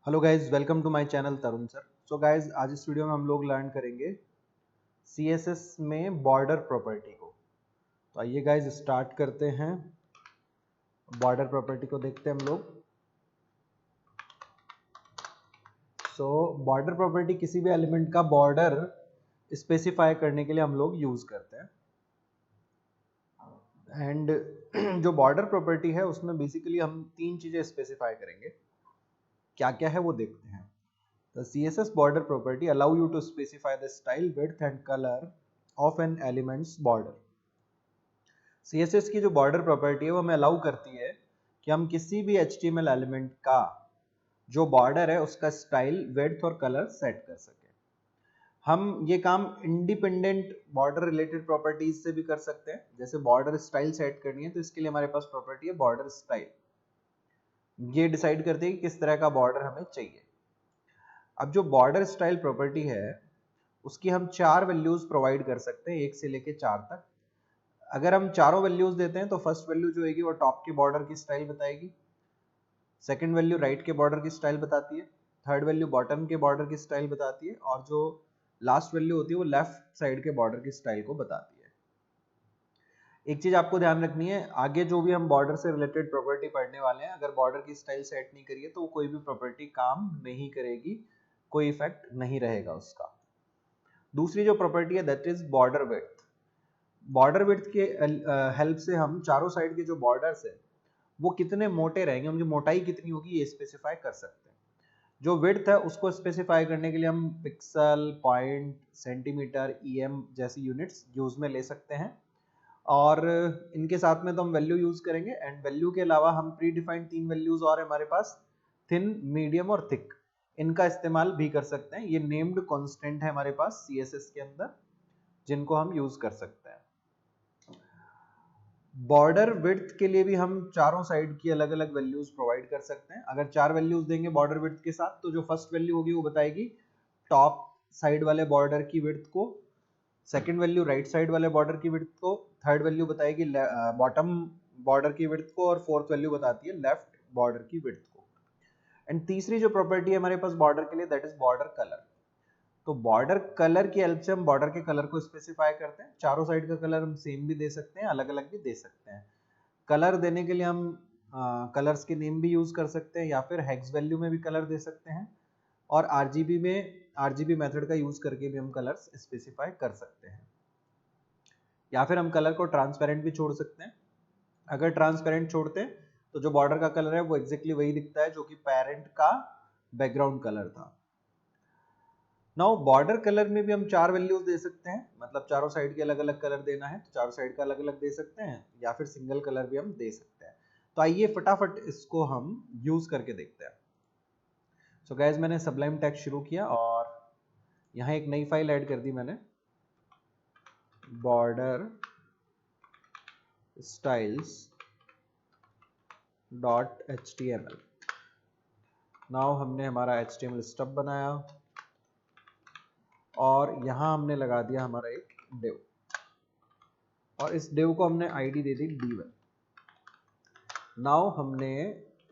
Hello guys, welcome to my channel Tarun sir. So guys, आज इस video में हम लोग लर्न करेंगे सीएसएस में बॉर्डर प्रॉपर्टी को। तो आइए गाइज स्टार्ट करते हैं। बॉर्डर प्रॉपर्टी को देखते हैं हम लोग। सो बॉर्डर प्रॉपर्टी किसी भी एलिमेंट का बॉर्डर स्पेसिफाई करने के लिए हम लोग यूज करते हैं। एंड जो बॉर्डर प्रॉपर्टी है उसमें बेसिकली हम तीन चीजें स्पेसिफाई करेंगे। क्या क्या है वो देखते हैं। The CSS border property allow you to specify the style, width and color of an element's border. CSS की जो border property है वो हमें allow करती है कि हम किसी भी HTML element का जो border है उसका style, width और color set कर सके। हम ये काम independent border related properties से भी कर सकते हैं। जैसे border style set करनी है तो इसके लिए हमारे पास property है border style। ये decide करती है कि किस तरह का border हमें चाहिए। अब जो बॉर्डर स्टाइल प्रॉपर्टी है उसकी हम चार वैल्यूज प्रोवाइड कर सकते हैं, एक से लेके चार तक। अगर हम चारों वैल्यूज देते हैं तो फर्स्ट वैल्यू जो होगी वो टॉप के बॉर्डर की स्टाइल बताएगी, सेकंड वैल्यू राइट के बॉर्डर की स्टाइल बताती है, थर्ड वैल्यू बॉटम के बॉर्डर की स्टाइल बताती है और जो लास्ट वैल्यू होती है वो लेफ्ट साइड के बॉर्डर की स्टाइल को बताती है। एक चीज आपको ध्यान रखनी है, आगे जो भी हम बॉर्डर से रिलेटेड प्रॉपर्टी पढ़ने वाले हैं, अगर बॉर्डर की स्टाइल सेट नहीं करिए तो कोई भी प्रॉपर्टी काम नहीं करेगी, कोई इफेक्ट नहीं रहेगा उसका। दूसरी जो प्रॉपर्टी है that is border width. Border width के हेल्प से हम चारों साइड के जो बॉर्डर्स है वो कितने मोटे रहेंगे, उनकी मोटाई कितनी होगी ये स्पेसिफाई कर सकते हैं। जो विड्थ है उसको स्पेसिफाई करने के लिए हम पिक्सल, पॉइंट, सेंटीमीटर, ईएम जैसी यूनिट्स यूज में ले सकते हैं और इनके साथ में तो हम वैल्यू यूज करेंगे। एंड वैल्यू के अलावा हम प्री डिफाइंड तीन वैल्यूज और हमारे पास, थिन, मीडियम और थिक, इनका इस्तेमाल भी कर सकते हैं। ये नेम्ड कांस्टेंट है हमारे पास सीएसएस के अंदर जिनको हम यूज कर सकते हैं। बॉर्डर विड्थ के लिए भी हम चारों साइड की अलग अलग वैल्यूज प्रोवाइड कर सकते हैं। अगर चार वैल्यूज देंगे बॉर्डर विड्थ के साथ तो जो फर्स्ट वैल्यू होगी वो बताएगी टॉप साइड वाले बॉर्डर की विड्थ को, सेकंड वैल्यू राइट साइड वाले बॉर्डर की विड्थ को, थर्ड वैल्यू बताएगी बॉटम बॉर्डर की विड्थ को और फोर्थ वैल्यू बताती है लेफ्ट बॉर्डर की विड्थ को। एंड तीसरी जो प्रॉपर्टी है हमारे पास बॉर्डर के लिए दैट इज बॉर्डर कलर। तो बॉर्डर कलर की हेल्प से हम बॉर्डर के कलर को स्पेसिफाई करते हैं। चारों साइड का कलर हम सेम भी दे सकते हैं, अलग अलग भी दे सकते हैं। कलर देने के लिए हम कलर्स के नेम भी यूज कर सकते हैं या फिर हेक्स वैल्यू में भी कलर दे सकते हैं और आरजीबी में आरजीबी मेथड का यूज करके भी हम कलर्स स्पेसिफाई कर सकते हैं। या फिर हम कलर को ट्रांसपेरेंट भी छोड़ सकते हैं। अगर ट्रांसपेरेंट छोड़ते हैं तो जो बॉर्डर का कलर है वो एग्जैक्टली वही दिखता है जो कि पेरेंट का बैकग्राउंड कलर था। नाउ बॉर्डर कलर में भी हम चार वैल्यूज दे सकते हैं, मतलब चारों साइड के अलग अलग कलर देना है तो चारों साइड का अलग अलग दे सकते हैं या फिर सिंगल कलर भी हम दे सकते हैं। तो आइए फटाफट इसको हम यूज करके देखते हैं। सो गाइज, मैंने सबलाइम टेक्स्ट शुरू किया और यहाँ एक नई फाइल ऐड कर दी मैंने, बॉर्डर स्टाइल्स .html। नाउ हमने हमारा HTML स्टब बनाया और यहाँ हमने लगा दिया हमारा एक div और इस div को हमने आईडी दे दी d1। नाउ हमने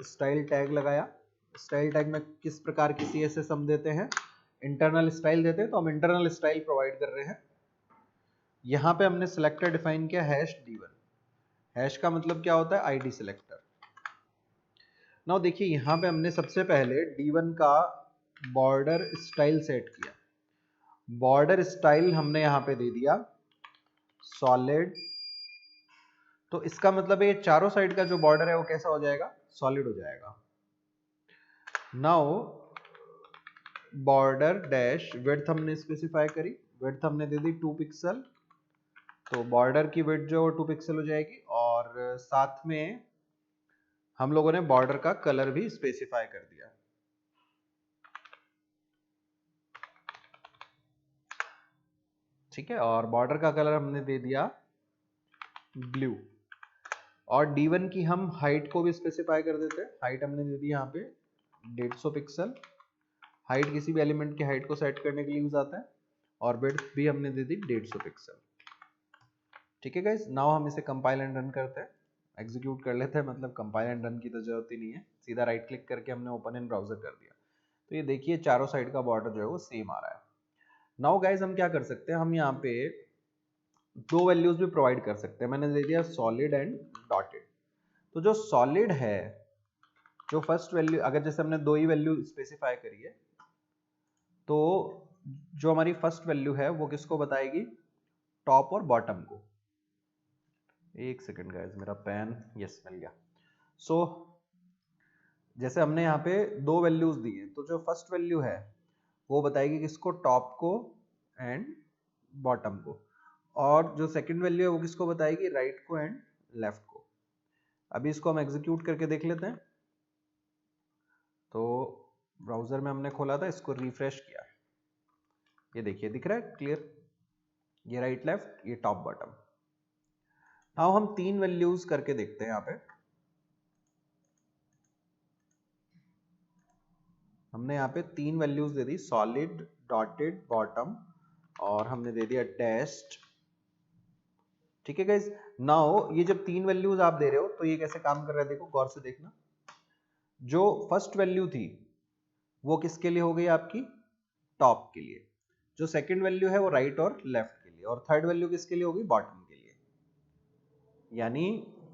स्टाइल टैग लगाया। स्टाइल टैग में किस प्रकार की CSS हम देते हैं, इंटरनल स्टाइल देते हैं, तो हम इंटरनल स्टाइल प्रोवाइड कर रहे हैं। यहाँ पे हमने सिलेक्टर डिफाइन किया #d1। हैश का मतलब क्या होता है, आईडी सिलेक्टर। नाउ देखिए यहाँ पे हमने सबसे पहले d1 का बॉर्डर स्टाइल सेट किया। बॉर्डर स्टाइल हमने यहाँ पे दे दिया सॉलिड। तो इसका मतलब ये चारों साइड का जो बॉर्डर है वो कैसा हो जाएगा, सॉलिड हो जाएगा। नाउ बॉर्डर डैश विड्थ हमने स्पेसिफाई करी, विड्थ हमने दे दी 2 पिक्सल। तो बॉर्डर की विड्थ जो 2 पिक्सल हो जाएगी और साथ में हम लोगों ने बॉर्डर का कलर भी स्पेसिफाई कर दिया। ठीक है, और बॉर्डर का कलर हमने दे दिया ब्लू और d1 की हम हाइट को भी स्पेसिफाई कर देते हैं। हाइट हमने दे दी यहाँ पे 150 पिक्सल। हाइट किसी भी एलिमेंट की हाइट को सेट करने के लिए यूज आता है और विड्थ भी हमने दे दी 150 पिक्सल। ठीक है गाइस, नाउ हम इसे कंपाइल एंड रन करते हैं, एग्जीक्यूट कर लेते हैं। मतलब कंपाइल एंड रन की तो जरूरत ही नहीं है, सीधा राइट क्लिक करके हमने ओपन इन ब्राउजर कर दिया। तो ये देखिए चारों साइड का बॉर्डर जो है वो सेम आ रहा है। नाउ गाइज हम क्या कर सकते हैं, हम यहाँ पे दो वैल्यूज भी प्रोवाइड कर सकते हैं। मैंने दे दिया सॉलिड एंड डॉटेड। तो जो सॉलिड है, जो फर्स्ट वैल्यू, अगर जैसे हमने दो ही वैल्यू स्पेसिफाई करी है, तो जो हमारी फर्स्ट वैल्यू है वो किसको बताएगी, टॉप और बॉटम को। एक सेकंड गाइस, मेरा पेन, यस मिल गया। सो जैसे हमने यहाँ पे दो वैल्यूज दी है, तो जो फर्स्ट वैल्यू है वो बताएगी किसको, टॉप को एंड बॉटम को, और जो सेकंड वैल्यू है वो किसको बताएगी, राइट को एंड लेफ्ट को। अभी इसको हम एग्जीक्यूट करके देख लेते हैं। तो ब्राउजर में हमने खोला था, इसको रिफ्रेश किया, ये देखिए दिख रहा है क्लियर, ये राइट लेफ्ट, ये टॉप बॉटम। नाउ हम तीन वैल्यूज करके देखते हैं। यहाँ पे हमने यहाँ पे तीन वैल्यूज दे दी, सॉलिड, डॉटेड, बॉटम, और हमने दे दिया डैश्ड। ठीक है गाइस। नाउ ये जब तीन वैल्यूज आप दे रहे हो तो ये कैसे काम कर रहा है, देखो गौर से देखना। जो फर्स्ट वैल्यू थी वो किसके लिए हो गई, आपकी टॉप के लिए। जो सेकंड वैल्यू है वो राइट और लेफ्ट के लिए, और थर्ड वैल्यू किसके लिए होगी, बॉटम के लिए। यानी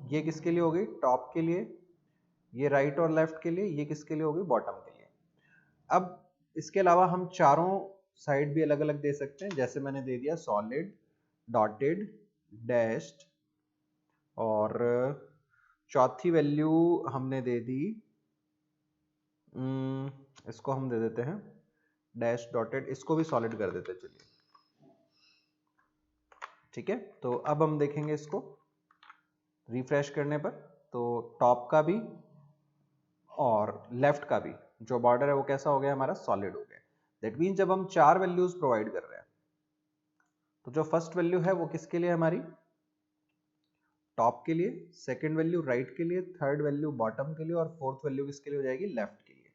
ये किसके लिए होगी, टॉप के लिए, ये राइट और लेफ्ट के लिए, ये किसके लिए होगी, बॉटम के लिए। अब इसके अलावा हम चारों साइड भी अलग अलग दे सकते हैं। जैसे मैंने दे दिया सॉलिड, डॉटेड, डैश्ड, और चौथी वैल्यू हमने दे दी, इसको हम दे देते हैं डैश डॉटेड, इसको भी सॉलिड कर देते हैं, चलिए ठीक है। तो अब हम देखेंगे इसको रिफ्रेश करने पर, तो टॉप का भी और लेफ्ट का भी जो बॉर्डर है वो कैसा हो गया, हमारा सॉलिड हो गया। दैट मीन जब हम चार वैल्यूज प्रोवाइड कर रहे हैं, तो जो फर्स्ट वैल्यू है वो किसके लिए, हमारी टॉप के लिए, सेकंड वैल्यू राइट के लिए, थर्ड वैल्यू बॉटम के लिए, और फोर्थ वैल्यू किसके लिए हो जाएगी, लेफ्ट के लिए।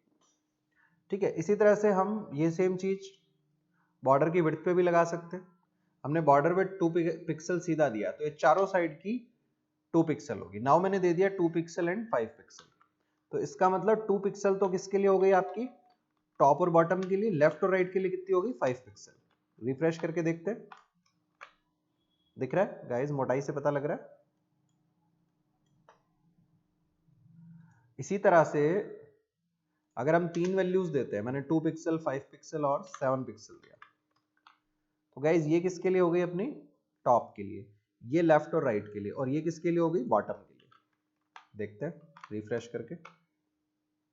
ठीक है। इसी तरह से हम ये सेम चीज बॉर्डर की विड्थ पे भी लगा सकते हैं। हमने बॉर्डर विड्थ 2 पिक्सल सीधा दिया, तो ये चारों साइड की 2 पिक्सल होगी। नाउ मैंने दे दिया 2 पिक्सल एंड 5 पिक्सल, तो इसका मतलब 2 पिक्सल तो किसके लिए हो गई, आपकी टॉप और बॉटम के लिए। लेफ्ट और राइट के लिए कितनी होगी, 5 पिक्सल। रिफ्रेश करके देखते हैं, दिख रहा है गाइस, मोटाई से पता लग रहा है। इसी तरह से अगर हम तीन वैल्यूज देते हैं, मैंने 2 पिक्सल, 5 पिक्सल और 7 पिक्सल दिया, तो गाइज ये किसके लिए हो गई, अपनी टॉप के लिए, ये लेफ्ट और राइट के लिए, और ये किसके लिए हो गई, बॉटम के लिए। देखते हैं रिफ्रेश करके,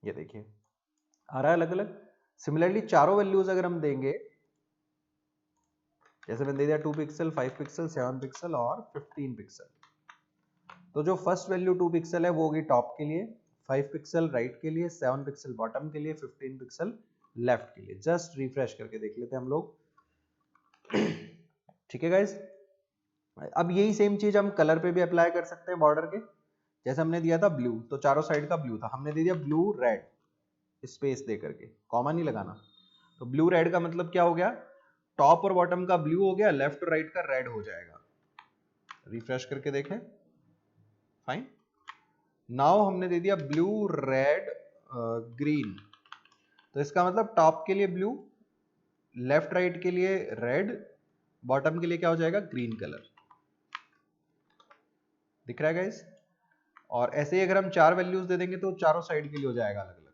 ये देखिए आ रहा है अलग अलग। सिमिलरली चारों वैल्यूज अगर हम देंगे, जैसे मैंने दे दिया 2 पिक्सल, 5 पिक्सल, 7 पिक्सल और 15 पिक्सल, तो जो फर्स्ट वैल्यू 2 पिक्सल है वो होगी टॉप के लिए, 5 पिक्सल राइट के लिए, 7 पिक्सल बॉटम के लिए, 15 पिक्सल लेफ्ट के लिए। जस्ट रिफ्रेश करके देख लेते हैं हम लोग। ठीक है गाइज। अब यही सेम चीज हम कलर पे भी अप्लाई कर सकते हैं बॉर्डर के। जैसे हमने दिया था ब्लू, तो चारों साइड का ब्लू था, हमने दे दिया ब्लू रेड, स्पेस दे करके, कॉमा नहीं लगाना। तो ब्लू रेड का मतलब क्या हो गया, टॉप और बॉटम का ब्लू हो गया, लेफ्ट और राइट का रेड हो जाएगा। रिफ्रेश करके देखें, फाइन। नाउ हमने दे दिया ब्लू रेड ग्रीन, तो इसका मतलब टॉप के लिए ब्लू, लेफ्ट राइट के लिए रेड, बॉटम के लिए क्या हो जाएगा, ग्रीन कलर। दिख रहा है गाइस। और ऐसे ही अगर हम चार वैल्यूज दे देंगे तो चारों साइड के लिए हो जाएगा अलग अलग,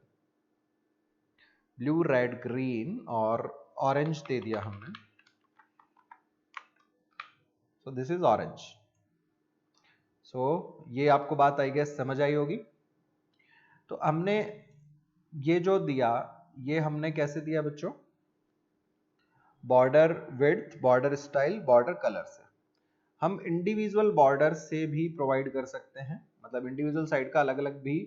ब्लू रेड ग्रीन और ऑरेंज दे दिया हमने, सो दिस इज ऑरेंज। सो ये आपको बात आई गेस समझ आई होगी। तो हमने ये जो दिया, ये हमने कैसे दिया बच्चों, border width, border style, border colour से। हम इंडिविजुअल बॉर्डर से भी प्रोवाइड कर सकते हैं, मतलब इंडिविजुअल साइड का अलग अलग भी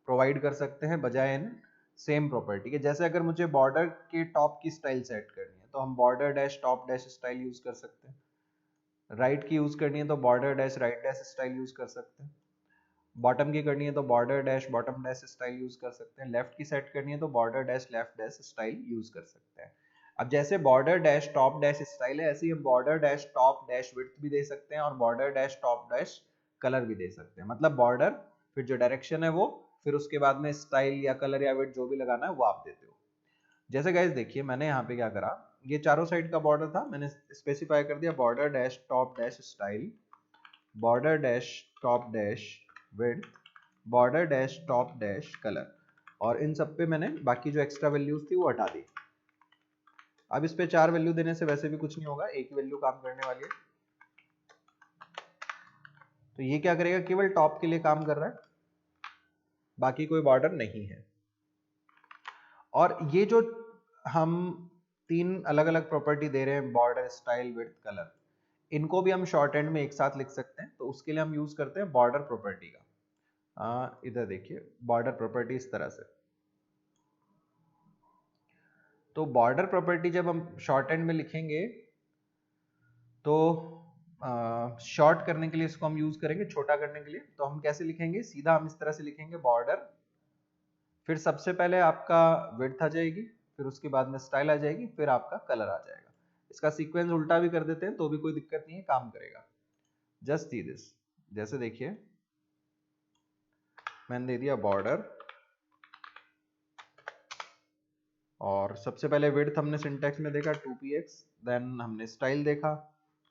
प्रोवाइड कर सकते हैं बजाय इन सेम प्रॉपर्टी के। जैसे अगर मुझे बॉर्डर के टॉप की स्टाइल सेट करनी है तो हम border dash top dash style use कर सकते हैं, राइट की यूज करनी है तो border dash right dash style use कर सकते हैं, बॉटम की करनी है तो border dash bottom dash style use कर सकते हैं, लेफ्ट की सेट करनी है तो border dash left dash style use कर सकते हैं। अब जैसे border dash top dash style है, ऐसे ही हम border dash top dash width भी दे सकते हैं और border dash top dash colour भी दे सकते हैं। मतलब बॉर्डर, फिर जो डायरेक्शन है वो, फिर उसके बाद में स्टाइल या कलर या विड्थ जो भी लगाना है वो आप देते हो। जैसे गाइस देखिए मैंने यहाँ पे क्या करा, ये चारों साइड का बॉर्डर था, मैंने स्पेसिफाई कर दिया border dash top dash style, border dash top dash width, border dash top dash colour, और इन सब पे मैंने बाकी जो एक्स्ट्रा वैल्यूज थी वो हटा दी। अब इस पे 4 वैल्यू देने से वैसे भी कुछ नहीं होगा, एक ही वैल्यू काम करने वाली है। तो ये क्या करेगा, केवल टॉप के लिए काम कर रहा है, बाकी कोई बॉर्डर नहीं है। और ये जो हम 3 अलग अलग प्रॉपर्टी दे रहे हैं, बॉर्डर स्टाइल विड्थ कलर, इनको भी हम शॉर्ट हैंड में एक साथ लिख सकते हैं। तो उसके लिए हम यूज करते हैं बॉर्डर प्रॉपर्टी का। इधर देखिए बॉर्डर प्रॉपर्टी इस तरह से। तो बॉर्डर प्रॉपर्टी जब हम शॉर्ट हैंड में लिखेंगे तो शॉर्ट करने के लिए इसको हम यूज करेंगे, छोटा करने के लिए। तो हम कैसे लिखेंगे, सीधा हम इस तरह से लिखेंगे बॉर्डर, फिर सबसे पहले आपका विड्थ आ जाएगी, फिर उसके बाद में स्टाइल आ जाएगी, फिर आपका कलर आ जाएगा। इसका सीक्वेंस उल्टा भी कर देते हैं तो भी कोई दिक्कत नहीं है, काम करेगा। Just see this. जैसे देखिए मैंने दे दिया बॉर्डर, और सबसे पहले विड्थ हमने सिंटेक्स में देखा 2px, देन हमने स्टाइल देखा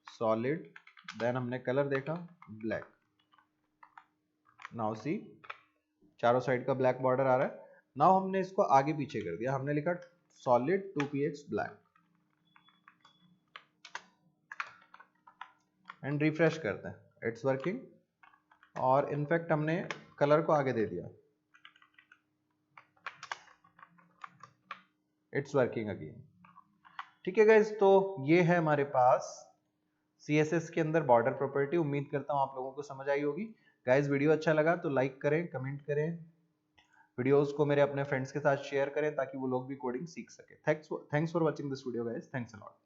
सॉलिड, देन हमने कलर देखा ब्लैक। नाउ सी चारों साइड का ब्लैक बॉर्डर आ रहा है। नाउ हमने इसको आगे पीछे कर दिया, हमने लिखा solid 2px black and refresh करते हैं, इट्स वर्किंग। और इनफैक्ट हमने कलर को आगे दे दिया, इट्स वर्किंग अगेन। ठीक है गाइज, तो ये है हमारे पास CSS के अंदर बॉर्डर प्रॉपर्टी। उम्मीद करता हूं आप लोगों को समझ आई होगी। गाइज वीडियो अच्छा लगा तो लाइक करें, कमेंट करें, वीडियोस को मेरे अपने फ्रेंड्स के साथ शेयर करें ताकि वो लोग भी कोडिंग सीख सके। Thanks for watching this video guys, thanks a lot.